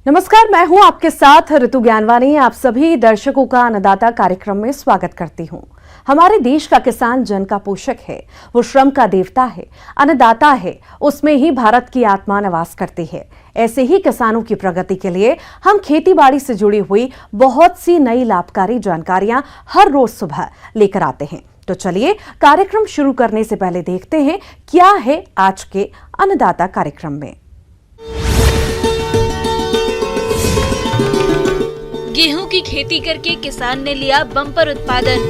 नमस्कार, मैं हूं आपके साथ ऋतु ज्ञानवानी। आप सभी दर्शकों का अन्नदाता कार्यक्रम में स्वागत करती हूं। हमारे देश का किसान जन का पोषक है, वो श्रम का देवता है, अन्नदाता है, उसमें ही भारत की आत्मा निवास करती है। ऐसे ही किसानों की प्रगति के लिए हम खेती बाड़ी से जुड़ी हुई बहुत सी नई लाभकारी जानकारियां हर रोज सुबह लेकर आते हैं। तो चलिए कार्यक्रम शुरू करने से पहले देखते हैं क्या है आज के अन्नदाता कार्यक्रम में। गेहूं की खेती करके किसान ने लिया बम्पर उत्पादन।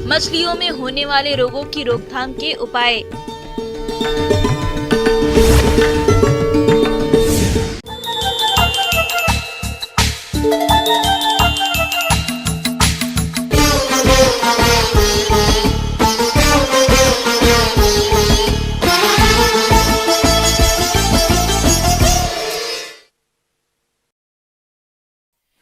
मछलियों में होने वाले रोगों की रोकथाम के उपाय।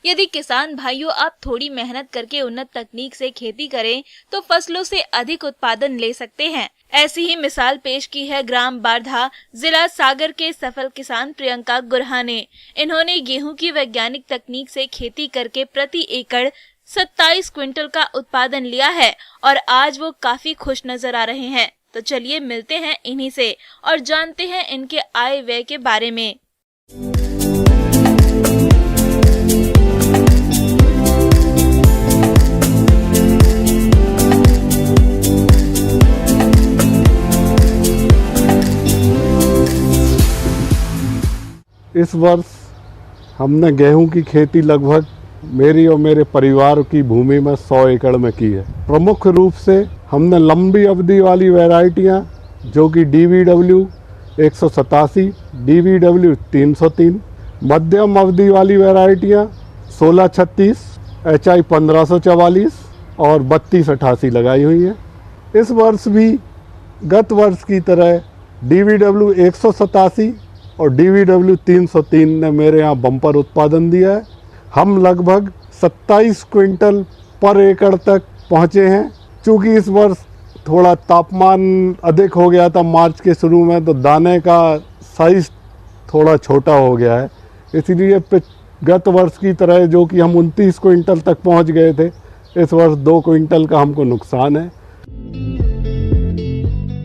यदि किसान भाइयों आप थोड़ी मेहनत करके उन्नत तकनीक से खेती करें तो फसलों से अधिक उत्पादन ले सकते हैं। ऐसी ही मिसाल पेश की है ग्राम बारधा, जिला सागर के सफल किसान प्रियंका गुरहा ने। इन्होंने गेहूं की वैज्ञानिक तकनीक से खेती करके प्रति एकड़ 27 क्विंटल का उत्पादन लिया है और आज वो काफी खुश नजर आ रहे हैं। तो चलिए मिलते हैं इन्हीं से और जानते हैं इनके आय व्यय के बारे में। इस वर्ष हमने गेहूं की खेती लगभग मेरी और मेरे परिवार की भूमि में 100 एकड़ में की है। प्रमुख रूप से हमने लंबी अवधि वाली वैरायटियां जो कि DVW 187, DVW 303, मध्यम अवधि वाली वैरायटियां 1636, HI 1544 और 3288 लगाई हुई हैं। इस वर्ष भी गत वर्ष की तरह DVW 187 और DVW 303 ने मेरे यहाँ बम्पर उत्पादन दिया है। हम लगभग 27 क्विंटल पर एकड़ तक पहुँचे हैं। चूँकि इस वर्ष थोड़ा तापमान अधिक हो गया था मार्च के शुरू में, तो दाने का साइज थोड़ा छोटा हो गया है। इसीलिए गत वर्ष की तरह जो कि हम 29 क्विंटल तक पहुँच गए थे, इस वर्ष 2 क्विंटल का हमको नुकसान है।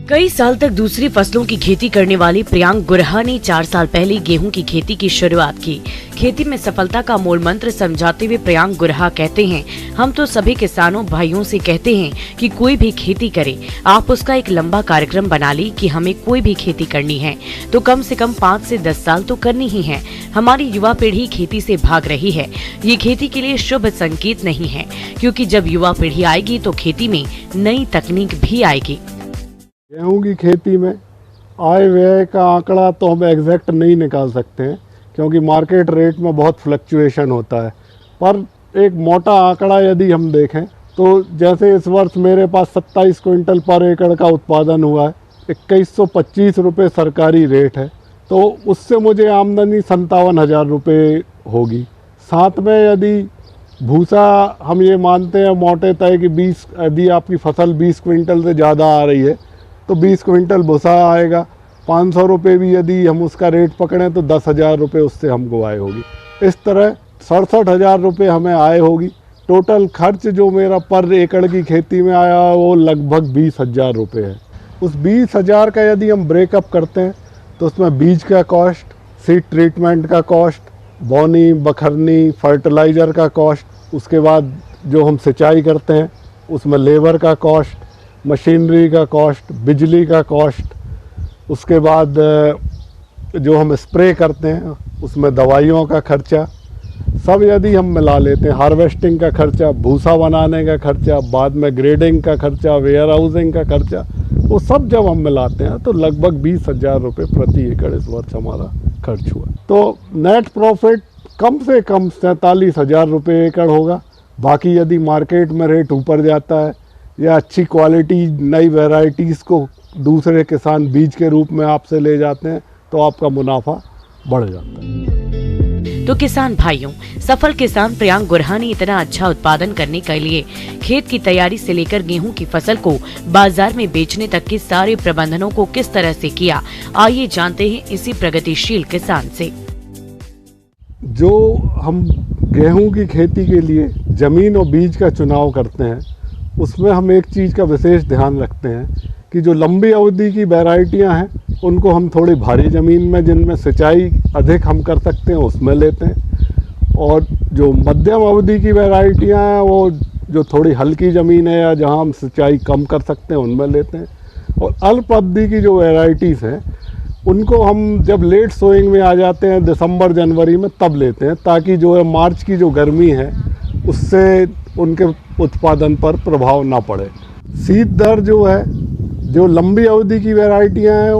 कई साल तक दूसरी फसलों की खेती करने वाली प्रियंका गुरहा ने 4 साल पहले गेहूं की खेती की शुरुआत की। खेती में सफलता का मूल मंत्र समझाते हुए प्रियंका गुरहा कहते हैं, हम तो सभी किसानों भाइयों से कहते हैं कि कोई भी खेती करे, आप उसका एक लंबा कार्यक्रम बना ली कि हमें कोई भी खेती करनी है तो कम से कम 5 से 10 साल तो करनी ही है। हमारी युवा पीढ़ी खेती से भाग रही है। ये खेती के लिए शुभ संकेत नहीं है, क्योंकि जब युवा पीढ़ी आएगी तो खेती में नई तकनीक भी आएगी। गेहूं की खेती में आय व्यय का आंकड़ा तो हम एग्जैक्ट नहीं निकाल सकते हैं, क्योंकि मार्केट रेट में बहुत फ्लक्चुएशन होता है। पर एक मोटा आंकड़ा यदि हम देखें तो जैसे इस वर्ष मेरे पास 27 क्विंटल पर एकड़ का उत्पादन हुआ है, 2125 रुपये सरकारी रेट है, तो उससे मुझे आमदनी 57,000 रुपये होगी। साथ में यदि भूसा हम ये मानते हैं मोटे तय कि यदि आपकी फसल 20 क्विंटल से ज़्यादा आ रही है तो 20 क्विंटल भूसा आएगा। 500 रुपये भी यदि हम उसका रेट पकड़ें तो 10,000 रुपये उससे हमको आय होगी। इस तरह 67,000 रुपये हमें आय होगी। टोटल खर्च जो मेरा पर एकड़ की खेती में आया वो लगभग 20,000 रुपये है। उस 20,000 का यदि हम ब्रेकअप करते हैं तो उसमें बीज का कॉस्ट, सीड ट्रीटमेंट का कॉस्ट, बोनी बखरनी फर्टिलाइज़र का कॉस्ट, उसके बाद जो हम सिंचाई करते हैं उसमें लेबर का कॉस्ट, मशीनरी का कॉस्ट, बिजली का कॉस्ट, उसके बाद जो हम स्प्रे करते हैं उसमें दवाइयों का खर्चा, सब यदि हम मिला लेते हैं, हार्वेस्टिंग का खर्चा, भूसा बनाने का खर्चा, बाद में ग्रेडिंग का खर्चा, वेयर हाउसिंग का खर्चा, वो सब जब हम मिलाते हैं तो लगभग 20,000 रुपये प्रति एकड़ इस वर्ष हमारा खर्च हुआ। तो नेट प्रॉफिट कम से कम 47,000 रुपये एकड़ होगा। बाकी यदि मार्केट में रेट ऊपर जाता है या अच्छी क्वालिटी नई वैरायटीज़ को दूसरे किसान बीज के रूप में आपसे ले जाते हैं तो आपका मुनाफा बढ़ जाता है। तो किसान भाइयों, सफल किसान प्रियांक गुरहा ने इतना अच्छा उत्पादन करने के लिए खेत की तैयारी से लेकर गेहूं की फसल को बाजार में बेचने तक के सारे प्रबंधनों को किस तरह से किया, आइए जानते हैं इसी प्रगतिशील किसान से। जो हम गेहूं की खेती के लिए ज़मीन और बीज का चुनाव करते हैं, उसमें हम एक चीज़ का विशेष ध्यान रखते हैं कि जो लंबी अवधि की वैरायटियां हैं उनको हम थोड़ी भारी ज़मीन में, जिनमें सिंचाई अधिक हम कर सकते हैं, उसमें लेते हैं। और जो मध्यम अवधि की वैरायटियां हैं वो जो थोड़ी हल्की ज़मीन है या जहां हम सिंचाई कम कर सकते हैं उनमें लेते हैं। और अल्प अवधि की जो वैरायटीज़ हैं उनको हम जब लेट सोइंग में आ जाते हैं दिसंबर जनवरी में तब लेते हैं, ताकि जो है मार्च की जो गर्मी है उससे उनके उत्पादन पर प्रभाव ना पड़े। सीड दर जो है, जो लंबी अवधि की वैरायटियां हैं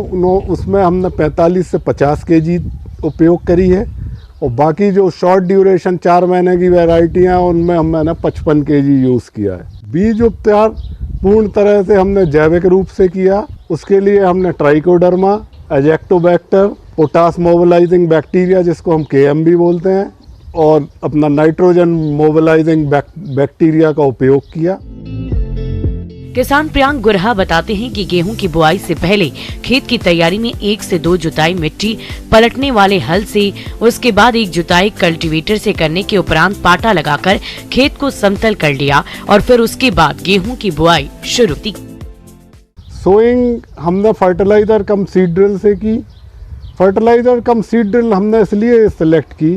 उसमें हमने 45 से 50 केजी उपयोग करी है, और बाकी जो शॉर्ट ड्यूरेशन 4 महीने की वैरायटियां हैं उनमें मैंने 55 केजी यूज़ किया है। बीज उपचार पूर्ण तरह से हमने जैविक रूप से किया। उसके लिए हमने ट्राइकोडर्मा, एजेक्टोबैक्टर, पोटास मोबिलाइजिंग बैक्टीरिया जिसको हम KM भी बोलते हैं, और अपना नाइट्रोजन मोबिलाइजिंग बैक्टीरिया का उपयोग किया। किसान प्रियांक गुरहा बताते हैं कि गेहूं की बुआई से पहले खेत की तैयारी में 1 से 2 जुताई मिट्टी पलटने वाले हल से, उसके बाद 1 जुताई कल्टीवेटर से करने के उपरांत पाटा लगाकर खेत को समतल कर लिया और फिर उसके बाद गेहूं की बुआई शुरू की। सोइंग हमने फर्टिलाइज़र कम सीड ड्रिल से की। फर्टिलाइज़र कम सीड ड्रिल हमने इसलिए सिलेक्ट की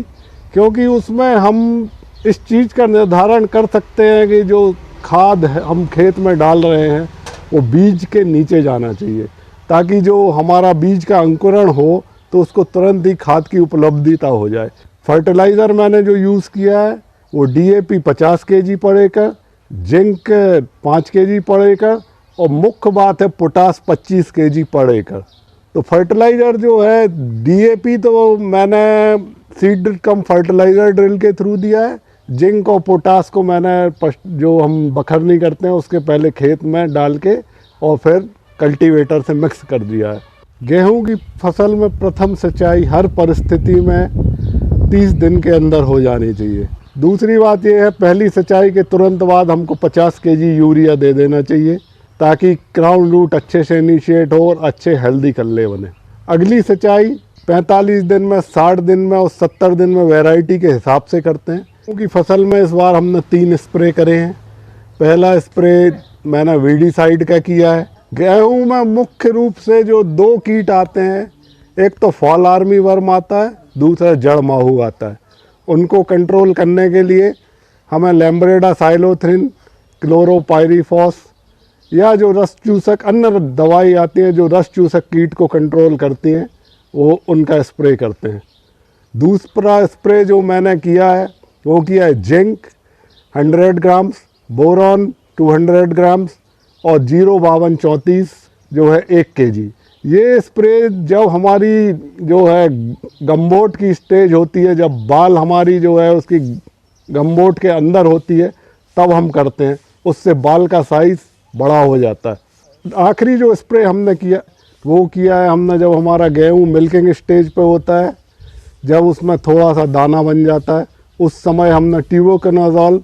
क्योंकि उसमें हम इस चीज़ का निर्धारण कर सकते हैं कि जो खाद हम खेत में डाल रहे हैं वो बीज के नीचे जाना चाहिए, ताकि जो हमारा बीज का अंकुरण हो तो उसको तुरंत ही खाद की उपलब्धता हो जाए। फर्टिलाइज़र मैंने जो यूज़ किया है वो DAP 50 केजी पर एकड़, जिंक 5 केजी पर एकड़, और मुख्य बात है पोटास 25 केजी पर एकड़। तो फर्टिलाइज़र जो है DAP तो मैंने सीड कम फर्टिलाइज़र ड्रिल के थ्रू दिया है। जिंक और पोटास को मैंने जो हम बखरनी करते हैं उसके पहले खेत में डाल के और फिर कल्टीवेटर से मिक्स कर दिया है। गेहूं की फसल में प्रथम सिंचाई हर परिस्थिति में 30 दिन के अंदर हो जानी चाहिए। दूसरी बात यह है, पहली सिंचाई के तुरंत बाद हमको 50 केजी यूरिया दे देना चाहिए, ताकि ग्राउंड रूट अच्छे से इनिशिएट हो और अच्छे हेल्दी कल्ले बने। अगली सिंचाई 45 दिन में, 60 दिन में और 70 दिन में वैरायटी के हिसाब से करते हैं। क्योंकि फसल में इस बार हमने 3 स्प्रे करे हैं। पहला स्प्रे मैंने वीडीसाइड का किया है। गेहूं में मुख्य रूप से जो 2 कीट आते हैं, एक तो फॉल आर्मी वर्म आता है, दूसरा जड़ माहू आता है। उनको कंट्रोल करने के लिए हमें लैम्ब्रेडा साइलोथ्रिन, क्लोरोपाइरीफॉस या जो रस चूसक अन्य दवाई आती है जो रस चूसक कीट को कंट्रोल करती हैं, वो उनका स्प्रे करते हैं। दूसरा स्प्रे जो मैंने किया है वो किया है जिंक 100 ग्राम्स, बोरॉन 200 ग्राम्स और 05234 जो है 1 केजी। ये स्प्रे जब हमारी जो है गम्बोट की स्टेज होती है, जब बाल हमारी जो है उसकी गम्बोट के अंदर होती है, तब हम करते हैं। उससे बाल का साइज़ बड़ा हो जाता है। आखिरी जो स्प्रे हमने किया वो किया है हमने जब हमारा गेहूँ मिल्किंग स्टेज पे होता है, जब उसमें थोड़ा सा दाना बन जाता है, उस समय हमने टिवोकनाजोल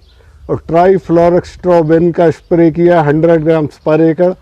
और ट्राइफ्लोरोक्स्ट्रोबिन का स्प्रे किया 100 ग्राम्स पर एकड़।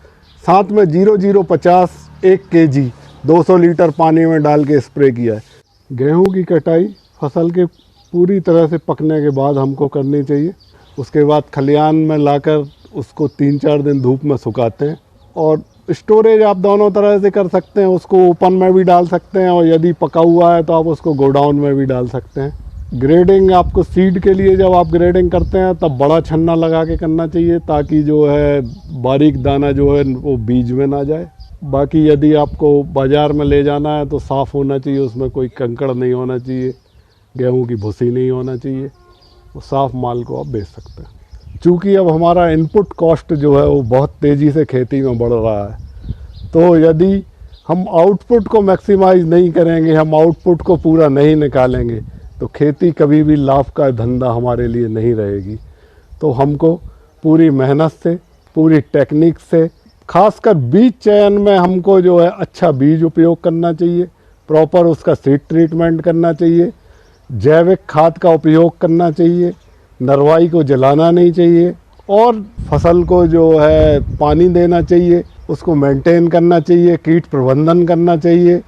साथ में 0050 1 केजी 200 लीटर पानी में डाल के स्प्रे किया है। गेहूं की कटाई फसल के पूरी तरह से पकने के बाद हमको करनी चाहिए। उसके बाद खलियान में लाकर उसको 3-4 दिन धूप में सुखाते हैं, और स्टोरेज आप दोनों तरह से कर सकते हैं। उसको ओपन में भी डाल सकते हैं, और यदि पका हुआ है तो आप उसको गोडाउन में भी डाल सकते हैं। ग्रेडिंग आपको सीड के लिए जब आप ग्रेडिंग करते हैं तब बड़ा छन्ना लगा के करना चाहिए, ताकि जो है बारीक दाना जो है वो बीज में ना जाए। बाकी यदि आपको बाज़ार में ले जाना है तो साफ़ होना चाहिए, उसमें कोई कंकड़ नहीं होना चाहिए, गेहूं की भूसी नहीं होना चाहिए, वो साफ़ माल को आप बेच सकते हैं। चूँकि अब हमारा इनपुट कॉस्ट जो है वो बहुत तेज़ी से खेती में बढ़ रहा है, तो यदि हम आउटपुट को मैक्सिमाइज़ नहीं करेंगे, हम आउटपुट को पूरा नहीं निकालेंगे, तो खेती कभी भी लाभ का धंधा हमारे लिए नहीं रहेगी। तो हमको पूरी मेहनत से, पूरी टेक्निक से, खासकर बीज चयन में हमको जो है अच्छा बीज उपयोग करना चाहिए, प्रॉपर उसका सीड ट्रीटमेंट करना चाहिए, जैविक खाद का उपयोग करना चाहिए, नरवाई को जलाना नहीं चाहिए और फसल को जो है पानी देना चाहिए, उसको मेंटेन करना चाहिए, कीट प्रबंधन करना चाहिए।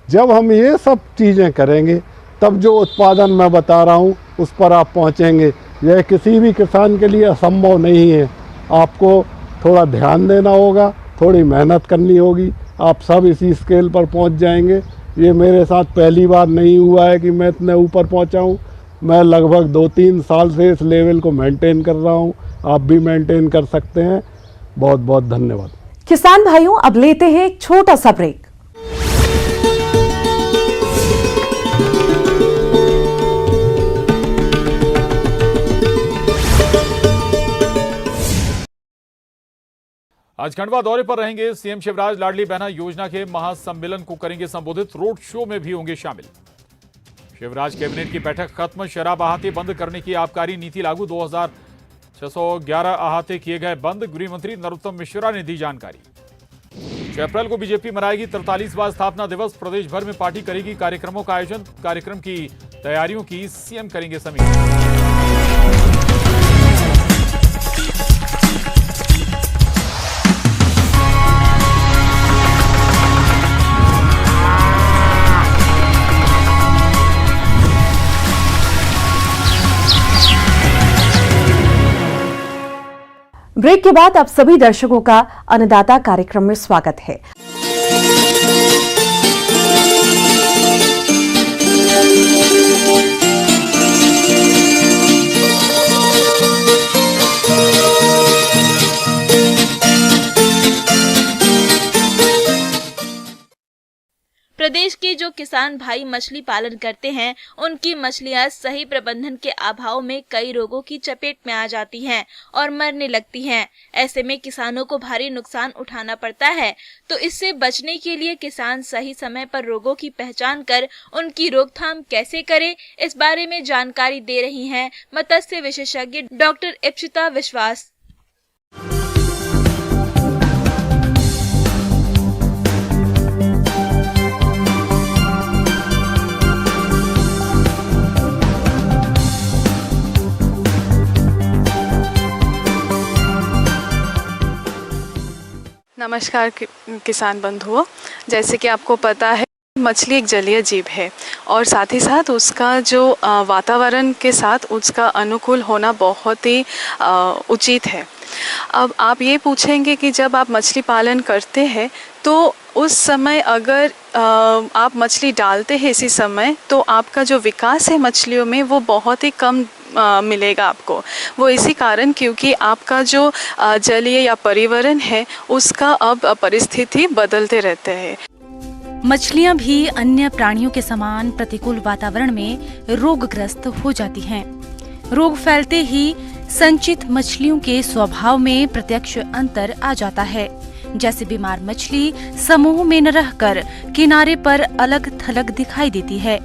जब हम ये सब चीज़ें करेंगे तब जो उत्पादन मैं बता रहा हूँ उस पर आप पहुँचेंगे। यह किसी भी किसान के लिए असंभव नहीं है। आपको थोड़ा ध्यान देना होगा, थोड़ी मेहनत करनी होगी, आप सब इसी स्केल पर पहुँच जाएंगे। ये मेरे साथ पहली बार नहीं हुआ है कि मैं इतने ऊपर पहुँचा हूँ। मैं लगभग 2-3 साल से इस लेवल को मेंटेन कर रहा हूँ। आप भी मेंटेन कर सकते हैं। बहुत बहुत धन्यवाद। किसान भाइयों, अब लेते हैं एक छोटा सा ब्रेक। आज खंडवा दौरे पर रहेंगे सीएम शिवराज। लाडली बहना योजना के महासम्मेलन को करेंगे संबोधित। रोड शो में भी होंगे शामिल। शिवराज कैबिनेट की बैठक खत्म। शराब अहाते बंद करने की आबकारी नीति लागू। 2611 अहाते किए गए बंद। गृह मंत्री नरोत्तम मिश्रा ने दी जानकारी। 6 अप्रैल को बीजेपी मनाएगी 43वां स्थापना दिवस। प्रदेश भर में पार्टी करेगी कार्यक्रमों का आयोजन। कार्यक्रम की तैयारियों की सीएम करेंगे समीक्षा। ब्रेक के बाद आप सभी दर्शकों का अन्नदाता कार्यक्रम में स्वागत है। प्रदेश के जो किसान भाई मछली पालन करते हैं, उनकी मछलियां सही प्रबंधन के अभाव में कई रोगों की चपेट में आ जाती हैं और मरने लगती हैं। ऐसे में किसानों को भारी नुकसान उठाना पड़ता है। तो इससे बचने के लिए किसान सही समय पर रोगों की पहचान कर उनकी रोकथाम कैसे करे, इस बारे में जानकारी दे रही हैं मत्स्य विशेषज्ञ डॉक्टर इप्सिता विश्वास। नमस्कार किसान बंधुओं, जैसे कि आपको पता है मछली एक जलीय जीव है और साथ ही साथ उसका जो वातावरण के साथ उसका अनुकूल होना बहुत ही उचित है। अब आप ये पूछेंगे कि जब आप मछली पालन करते हैं तो उस समय अगर आप मछली डालते हैं इसी समय, तो आपका जो विकास है मछलियों में वो बहुत ही कम मिलेगा आपको। वो इसी कारण क्योंकि आपका जो जलीय या पर्यावरण है उसका अब परिस्थिति बदलते रहते हैं। मछलियां भी अन्य प्राणियों के समान प्रतिकूल वातावरण में रोगग्रस्त हो जाती हैं। रोग फैलते ही संचित मछलियों के स्वभाव में प्रत्यक्ष अंतर आ जाता है। जैसे बीमार मछली समूह में न रहकर किनारे पर अलग थलग दिखाई देती है,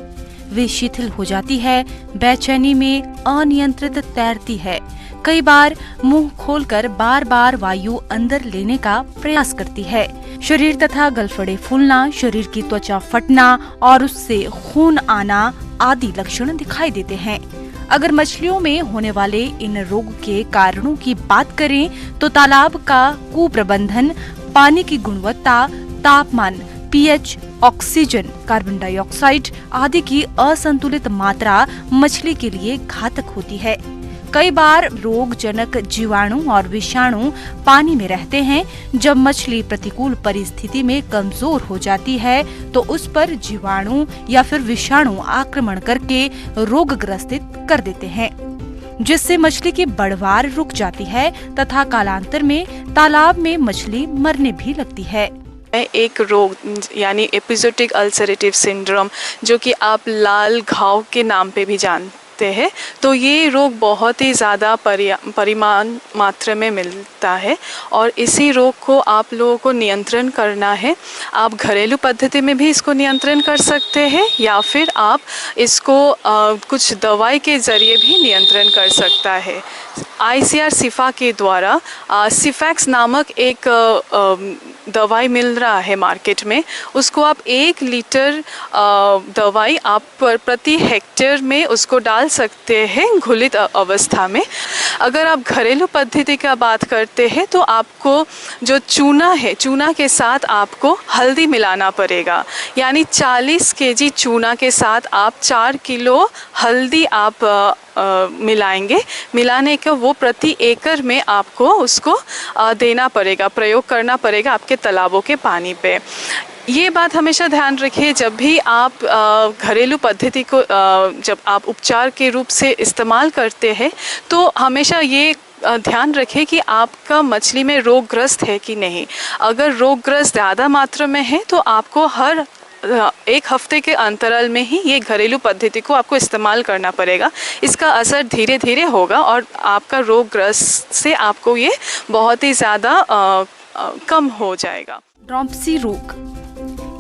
वे शिथिल हो जाती है, बेचैनी में अनियंत्रित तैरती है, कई बार मुंह खोलकर बार बार वायु अंदर लेने का प्रयास करती है। शरीर तथा गलफड़े फूलना, शरीर की त्वचा फटना और उससे खून आना आदि लक्षण दिखाई देते हैं। अगर मछलियों में होने वाले इन रोग के कारणों की बात करें तो तालाब का कुप्रबंधन, पानी की गुणवत्ता, तापमान, पीएच, ऑक्सीजन, कार्बन डाइऑक्साइड आदि की असंतुलित मात्रा मछली के लिए घातक होती है। कई बार रोगजनक जीवाणु और विषाणु पानी में रहते हैं। जब मछली प्रतिकूल परिस्थिति में कमजोर हो जाती है तो उस पर जीवाणु या फिर विषाणु आक्रमण करके रोगग्रसित कर देते हैं, जिससे मछली की बढ़वार रुक जाती है तथा कालांतर में तालाब में मछली मरने भी लगती है। एक रोग यानी एपिजोटिक अल्सरेटिव सिंड्रोम, जो कि आप लाल घाव के नाम पे भी जानते हैं, तो ये रोग बहुत ही ज़्यादा परिमाण मात्रा में मिलता है और इसी रोग को आप लोगों को नियंत्रण करना है। आप घरेलू पद्धति में भी इसको नियंत्रण कर सकते हैं या फिर आप इसको कुछ दवाई के ज़रिए भी नियंत्रण कर सकता है। ICAR सिफा के द्वारा सिफैक्स नामक एक दवाई मिल रहा है मार्केट में, उसको आप 1 लीटर दवाई आप प्रति हेक्टेयर में उसको डाल सकते हैं घुलित अवस्था में। अगर आप घरेलू पद्धति का बात करते हैं तो आपको जो चूना है, चूना के साथ आपको हल्दी मिलाना पड़ेगा, यानी 40 केजी चूना के साथ आप 4 किलो हल्दी आप मिलाएंगे। मिलाने के वो प्रति एकड़ में आपको उसको देना पड़ेगा, प्रयोग करना पड़ेगा आपके तालाबों के पानी पे। ये बात हमेशा ध्यान रखिए, जब भी आप घरेलू पद्धति को जब आप उपचार के रूप से इस्तेमाल करते हैं तो हमेशा ये ध्यान रखें कि आपका मछली में रोगग्रस्त है कि नहीं। अगर रोगग्रस्त ज़्यादा मात्रा में है तो आपको हर 1 हफ्ते के अंतराल में ही ये घरेलू पद्धति को आपको इस्तेमाल करना पड़ेगा। इसका असर धीरे धीरे होगा और आपका रोगग्रस्त से आपको ये बहुत ही ज़्यादा कम हो जाएगा। ड्रॉम्पसी रोग,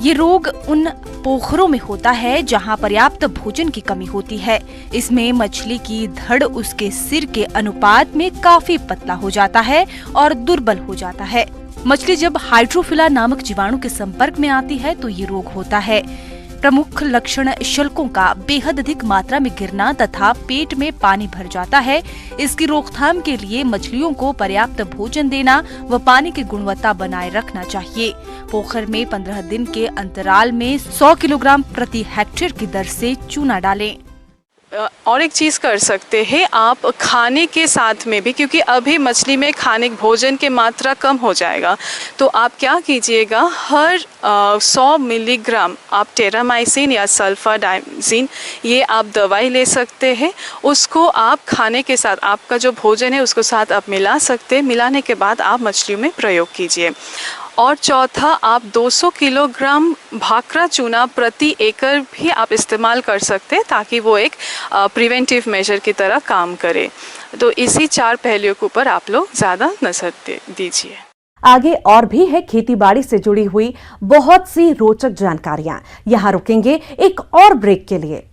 ये रोग उन पोखरों में होता है जहां पर्याप्त भोजन की कमी होती है। इसमें मछली की धड़ उसके सिर के अनुपात में काफी पतला हो जाता है और दुर्बल हो जाता है। मछली जब हाइड्रोफिला नामक जीवाणु के संपर्क में आती है तो ये रोग होता है। प्रमुख लक्षण शल्कों का बेहद अधिक मात्रा में गिरना तथा पेट में पानी भर जाता है। इसकी रोकथाम के लिए मछलियों को पर्याप्त भोजन देना व पानी की गुणवत्ता बनाए रखना चाहिए। पोखर में 15 दिन के अंतराल में 100 किलोग्राम प्रति हेक्टेयर की दर से चूना डालें। और एक चीज़ कर सकते हैं आप खाने के साथ में भी, क्योंकि अभी मछली में खाने भोजन की मात्रा कम हो जाएगा, तो आप क्या कीजिएगा, हर 100 मिलीग्राम आप टेरामाइसिन या सल्फाडाइजिन ये आप दवाई ले सकते हैं। उसको आप खाने के साथ, आपका जो भोजन है उसको साथ आप मिला सकते हैं। मिलाने के बाद आप मछलियों में प्रयोग कीजिए। और चौथा, आप 200 किलोग्राम भाखरा चूना प्रति एकड़ भी आप इस्तेमाल कर सकते हैं ताकि वो एक प्रिवेंटिव मेजर की तरह काम करे। तो इसी 4 पहलुओं के ऊपर आप लोग ज़्यादा नजर दीजिए। आगे और भी है खेती बाड़ी से जुड़ी हुई बहुत सी रोचक जानकारियां। यहां रुकेंगे एक और ब्रेक के लिए।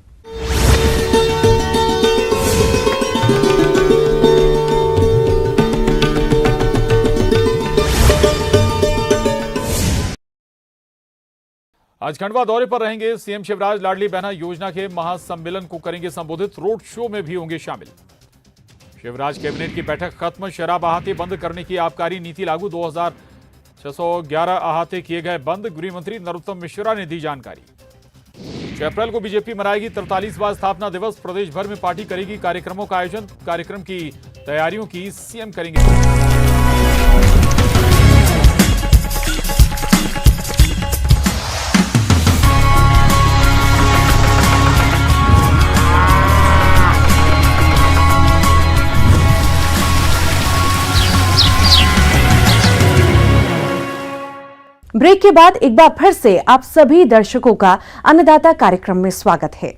आज खंडवा दौरे पर रहेंगे सीएम शिवराज। लाडली बहना योजना के महासम्मेलन को करेंगे संबोधित। रोड शो में भी होंगे शामिल। शिवराज कैबिनेट की बैठक खत्म। शराब अहाते बंद करने की आबकारी नीति लागू। 2611 अहाते किए गए बंद। गृह मंत्री नरोत्तम मिश्रा ने दी जानकारी। 6 अप्रैल को बीजेपी मनाएगी 43वां स्थापना दिवस। प्रदेश भर में पार्टी करेगी कार्यक्रमों का आयोजन। कार्यक्रम की तैयारियों की सीएम करेंगे। ब्रेक के बाद एक बार फिर से आप सभी दर्शकों का अन्नदाता कार्यक्रम में स्वागत है।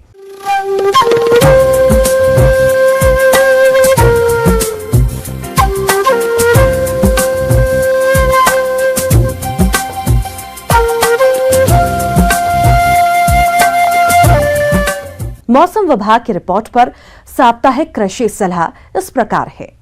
मौसम विभाग की रिपोर्ट पर साप्ताहिक कृषि सलाह इस प्रकार है।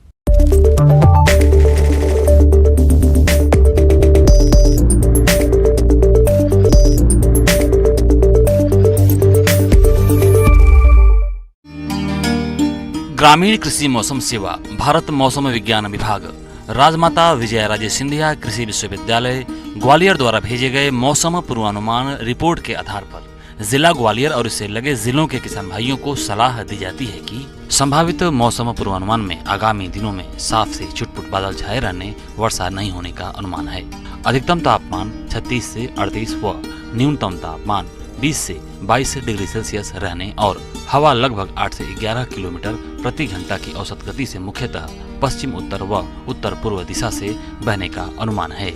ग्रामीण कृषि मौसम सेवा, भारत मौसम विज्ञान विभाग, राजमाता विजया राजे सिंधिया कृषि विश्वविद्यालय ग्वालियर द्वारा भेजे गए मौसम पूर्वानुमान रिपोर्ट के आधार पर जिला ग्वालियर और इससे लगे जिलों के किसान भाइयों को सलाह दी जाती है कि संभावित मौसम पूर्वानुमान में आगामी दिनों में साफ से छुटपुट बादल छाए रहने, वर्षा नहीं होने का अनुमान है। अधिकतम तापमान 36 से 38 व न्यूनतम तापमान 20 से 22 डिग्री सेल्सियस रहने और हवा लगभग 8 से 11 किलोमीटर प्रति घंटा की औसत गति से मुख्यतः पश्चिम उत्तर व उत्तर पूर्व दिशा से बहने का अनुमान है।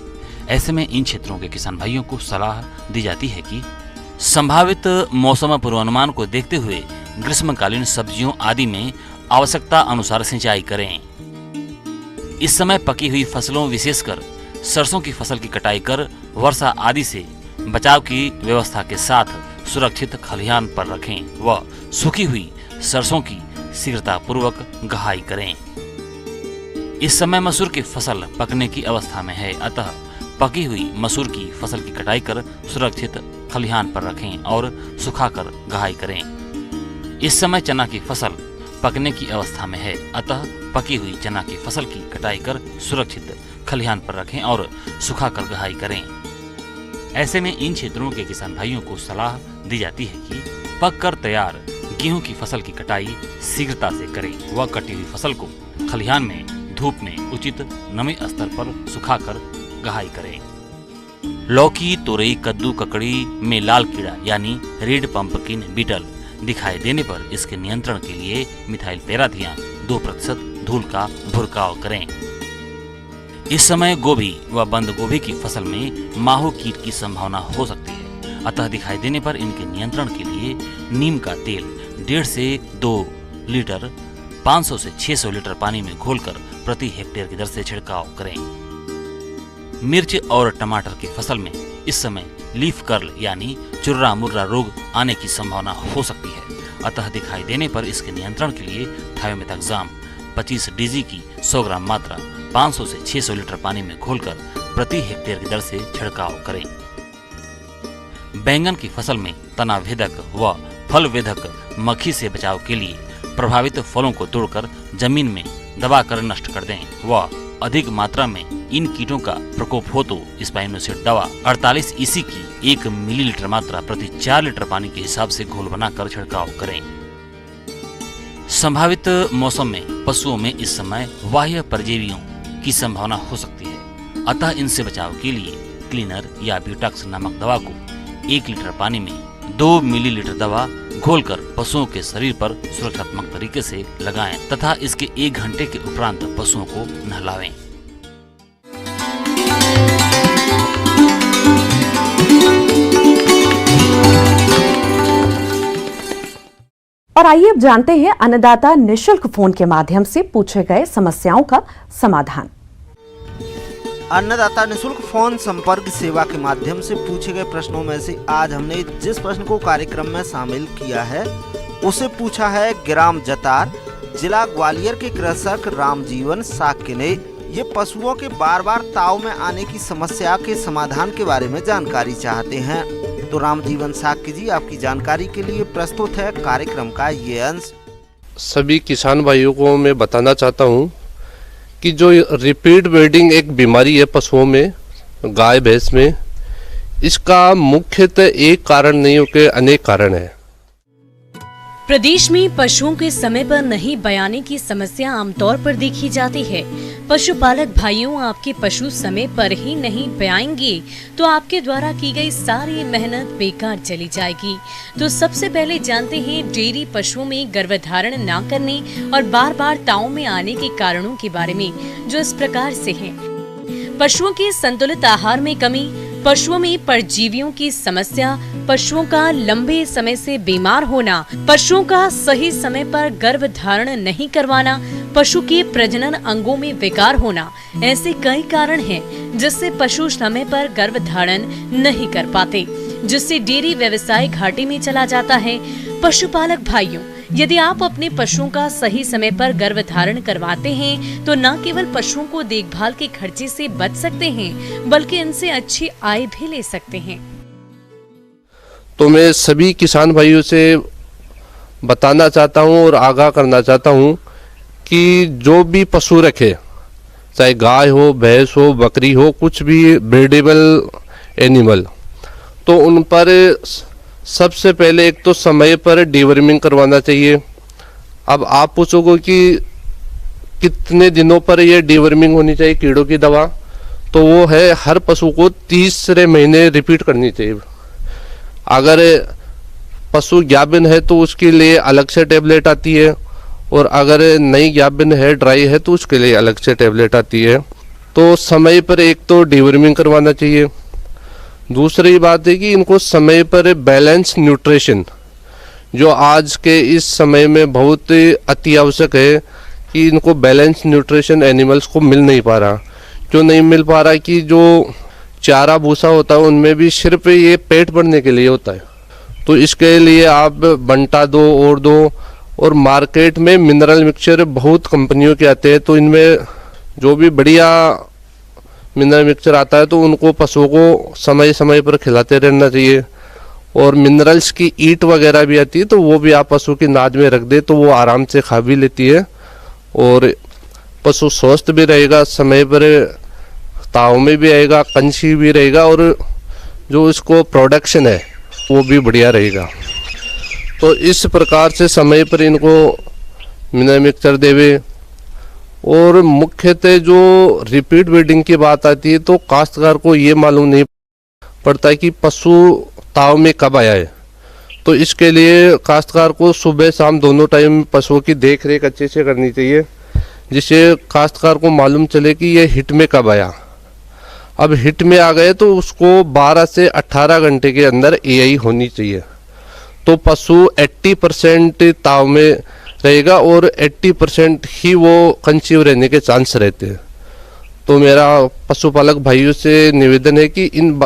ऐसे में इन क्षेत्रों के किसान भाइयों को सलाह दी जाती है कि संभावित मौसम पूर्वानुमान को देखते हुए ग्रीष्मकालीन सब्जियों आदि में आवश्यकता अनुसार सिंचाई करें। इस समय पकी हुई फसलों विशेषकर सरसों की फसल की कटाई कर वर्षा आदि से बचाव की व्यवस्था के साथ सुरक्षित खलिहान पर रखें व सूखी हुई सरसों की शीघ्रता पूर्वक गहाई करें। इस समय मसूर की फसल पकने की अवस्था में है, अतः पकी हुई मसूर की फसल की कटाई कर सुरक्षित खलिहान पर रखें और सुखाकर गहाई करें। इस समय चना की फसल पकने की अवस्था में है, अतः पकी हुई चना की फसल की कटाई कर सुरक्षित खलिहान पर रखें और सुखाकर गहाई करें। ऐसे में इन क्षेत्रों के किसान भाइयों को सलाह दी जाती है कि पककर तैयार गेहूं की फसल की कटाई शीघ्रता से करें व कटी हुई फसल को खलिहान में धूप में उचित नमी स्तर पर सुखाकर गहाई करें। लौकी, तोरई, कद्दू, ककड़ी में लाल कीड़ा यानी रेड पंपकिन बीटल दिखाई देने पर इसके नियंत्रण के लिए मिथाइल पैराथियान 2% धूल का भुरकाव करें। इस समय गोभी व बंद गोभी की फसल में माहो कीट की संभावना हो सकती है, अतः दिखाई देने पर इनके नियंत्रण के लिए नीम का तेल 1.5 से 2 लीटर 500 से 600 लीटर पानी में घोलकर प्रति हेक्टेयर की दर से छिड़काव करें। मिर्च और टमाटर की फसल में इस समय लीफ कर्ल यानी चुर्रा मुर्रा रोग आने की संभावना हो सकती है, अतः दिखाई देने पर इसके नियंत्रण के लिए थायोमेथाक्साम 25 डीजी की 100 ग्राम मात्रा 500 से 600 लीटर पानी में घोलकर प्रति हेक्टेयर की दर से छिड़काव करें। बैंगन की फसल में तना भेदक व फल वेधक मक्खी से बचाव के लिए प्रभावित फलों को तोड़कर जमीन में दबाकर नष्ट कर दें व अधिक मात्रा में इन कीटों का प्रकोप हो तो स्पाइनोसेट दवा 48 EC की 1 मिलीलीटर मात्रा प्रति 4 लीटर पानी के हिसाब से घोल बनाकर छिड़काव करें। संभावित मौसम में पशुओं में इस समय बाह्य परजीवियों की संभावना हो सकती है, अतः इनसे बचाव के लिए क्लीनर या ब्यूटैक्स नामक दवा को 1 लीटर पानी में 2 मिलीलीटर दवा घोलकर पशुओं के शरीर पर सुरक्षात्मक तरीके से लगाएं तथा इसके 1 घंटे के उपरांत पशुओं को नहलावें। और आइए अब जानते हैं अन्नदाता निशुल्क फोन के माध्यम से पूछे गए समस्याओं का समाधान। अन्नदाता निशुल्क फोन संपर्क सेवा के माध्यम से पूछे गए प्रश्नों में से आज हमने जिस प्रश्न को कार्यक्रम में शामिल किया है उसे पूछा है ग्राम जतार, जिला ग्वालियर के कृषक रामजीवन साक्य ने। ये पशुओं के बार बार ताव में आने की समस्या के समाधान के बारे में जानकारी चाहते हैं। तो रामजीवन साक्य जी, आपकी जानकारी के लिए प्रस्तुत है कार्यक्रम का ये अंश। सभी किसान भाइयों को मैं बताना चाहता हूँ कि जो रिपीट ब्रीडिंग एक बीमारी है पशुओं में, गाय भैंस में, इसका मुख्यतः एक कारण नहीं होकर अनेक कारण है। प्रदेश में पशुओं के समय पर नहीं बयाने की समस्या आमतौर पर देखी जाती है। पशुपालक भाइयों, आपके पशु समय पर ही नहीं ब्याएंगे तो आपके द्वारा की गई सारी मेहनत बेकार चली जाएगी। तो सबसे पहले जानते हैं डेयरी पशुओं में गर्भधारण न करने और बार बार ताव में आने के कारणों के बारे में, जो इस प्रकार से हैं। पशुओं के संतुलित आहार में कमी, पशुओं में परजीवियों की समस्या, पशुओं का लंबे समय से बीमार होना, पशुओं का सही समय पर गर्भधारण नहीं करवाना, पशु के प्रजनन अंगों में विकार होना, ऐसे कई कारण हैं जिससे पशु समय पर गर्भधारण नहीं कर पाते, जिससे डेयरी व्यवसाय घाटे में चला जाता है। पशुपालक भाइयों, यदि आप अपने पशुओं का सही समय पर गर्भधारण करवाते हैं तो न केवल पशुओं को देखभाल के खर्चे से बच सकते हैं बल्कि इनसे अच्छी आय भी ले सकते हैं। तो मैं सभी किसान भाइयों से बताना चाहता हूं और आगाह करना चाहता हूं कि जो भी पशु रखे, चाहे गाय हो, भैंस हो, बकरी हो, कुछ भी ब्रीडेबल एनिमल, तो उन पर सबसे पहले एक तो समय पर डीवर्मिंग करवाना चाहिए। अब आप पूछोगे कि कितने दिनों पर ये डीवर्मिंग होनी चाहिए कीड़ों की दवा, तो वो है हर पशु को 3 महीने रिपीट करनी चाहिए। अगर पशु ज्ञाबिन है तो उसके लिए अलग से टेबलेट आती है, और अगर नई ज्ञाबिन है, ड्राई है, तो उसके लिए अलग से टेबलेट आती है। तो समय पर एक तो डीवर्मिंग करवाना चाहिए। दूसरी बात है कि इनको समय पर बैलेंस न्यूट्रिशन, जो आज के इस समय में बहुत अति आवश्यक है कि इनको बैलेंस न्यूट्रिशन एनिमल्स को मिल नहीं पा रहा। क्यों नहीं मिल पा रहा कि जो चारा भूसा होता है उनमें भी सिर्फ ये पेट भरने के लिए होता है, तो इसके लिए आप बंटा दो और दो। और मार्केट में मिनरल मिक्सचर बहुत कंपनियों के आते हैं, तो इनमें जो भी बढ़िया मिनरल मिक्सचर आता है तो उनको पशुओं को समय समय पर खिलाते रहना चाहिए। और मिनरल्स की ईट वगैरह भी आती है तो वो भी आप पशु की नाद में रख दे तो वो आराम से खा भी लेती है और पशु स्वस्थ भी रहेगा, समय पर ताव में भी आएगा, कंची भी रहेगा और जो इसको प्रोडक्शन है वो भी बढ़िया रहेगा। तो इस प्रकार से समय पर इनको मिनरल मिक्सचर देवे। और मुख्यतः जो रिपीट ब्रीडिंग की बात आती है तो काश्तकार को ये मालूम नहीं पड़ता कि पशु ताव में कब आया है। तो इसके लिए काश्तकार को सुबह शाम दोनों टाइम पशुओं की देख रेख अच्छे से करनी चाहिए, जिससे काश्तकार को मालूम चले कि ये हिट में कब आया। अब हिट में आ गए तो उसको 12 से 18 घंटे के अंदर एआई होनी चाहिए। तो पशु 80% ताव में रहेगा और 80% ही वो कंसीव रहने के चांस रहते हैं। तो मेरा पशुपालक भाइयों से निवेदन है कि इन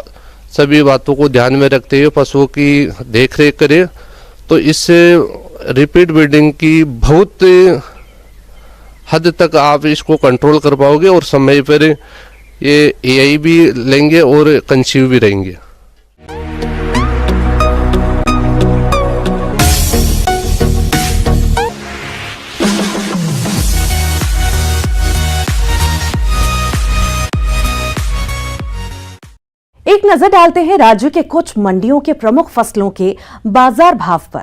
सभी बातों को ध्यान में रखते हुए पशुओं की देख रेख करें, तो इससे रिपीट ब्रीडिंग की बहुत हद तक आप इसको कंट्रोल कर पाओगे और समय पर ये एआई भी लेंगे और कंसीव भी रहेंगे। एक नजर डालते हैं राज्य के कुछ मंडियों के प्रमुख फसलों के बाजार भाव पर।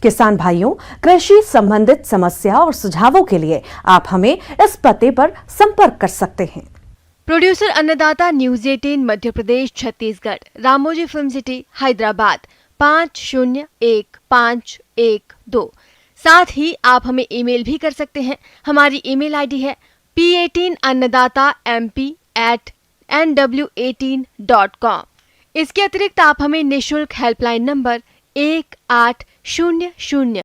किसान भाइयों, कृषि संबंधित समस्या और सुझावों के लिए आप हमें इस पते पर संपर्क कर सकते हैं। प्रोड्यूसर अन्नदाता news 18 Madhya Pradesh Chhattisgarh, Ramoji film city Hyderabad 5011512। साथ ही आप हमें ईमेल भी कर सकते हैं। हमारी ईमेल आईडी है p18annadatamp@nw18.com। इसके अतिरिक्त आप हमें निःशुल्क हेल्पलाइन नंबर 1800